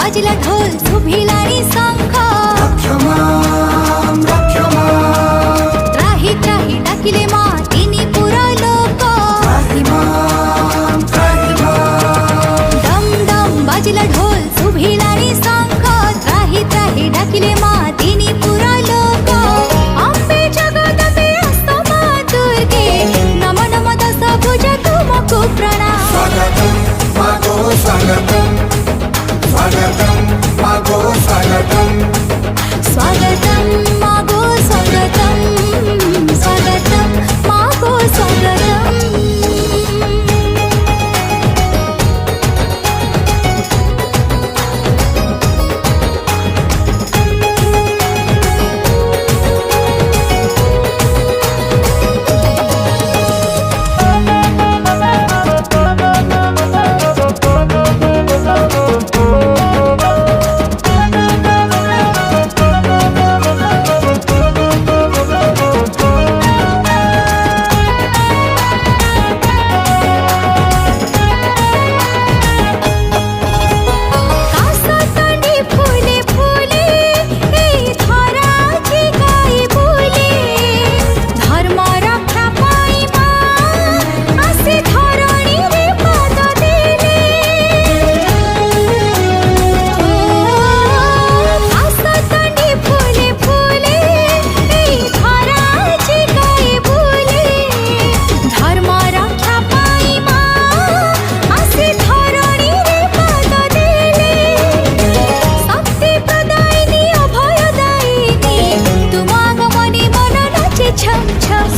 बाजिला ढोल शुभिलानी शंख त्राही त्राही डाकिले मा तिनी पुरा लोक डम डम बाजिला ढोल शुभिलानी शंख त्राही त्राही डाकिले मा तिनी पुरा लोक अम्बे जगदम्बे अस्तमा दुर्गे नम नम दश भुज तुमको प्रणाम स्वागतम मागो स्वागतम स्वागतम मागो स्वागतम स्वागतं मागो स्वागतं स्वागतं मागो स्वागतम्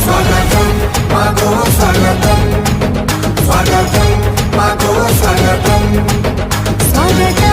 स्वागतम मागो स्वागतम स्वागतम मागो स्वागतम स्वागतं